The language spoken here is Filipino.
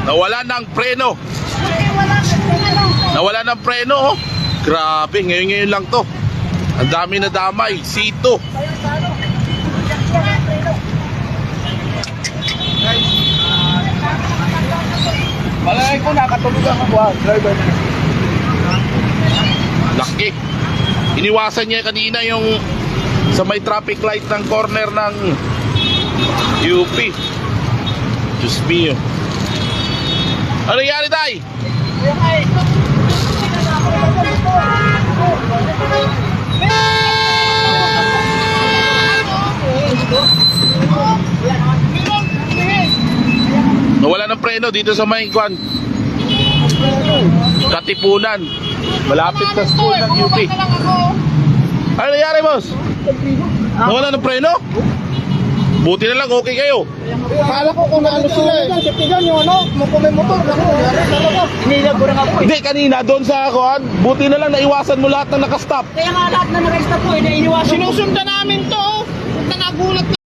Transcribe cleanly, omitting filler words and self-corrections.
Nawala ng preno. Nawala ng preno, oh. Grabe, ngayon lang to. Ang dami na damay. Sito. Malay ko nakatulog ang buwan, driver na. Laki. Iniwasan niya kanina yung sa may traffic light ng corner ng UP. Diyos mio. Ano nangyari, tay? Nawala ng preno dito sa may kwan Katipunan, malapit na school ng UP. Ano nangyari, boss? Nawala ng preno? Buti na lang, okay kayo. Akala ko kung naano sila eh. Siptigan yung ano, may motor. Hinila ko rin ako eh. Hindi, kanina doon sa kuan, buti na lang naiwasan mo lahat ng nakastop. Kaya nga lahat na naka-stop po, iniiwasan. Sinusundan namin to. Nagulat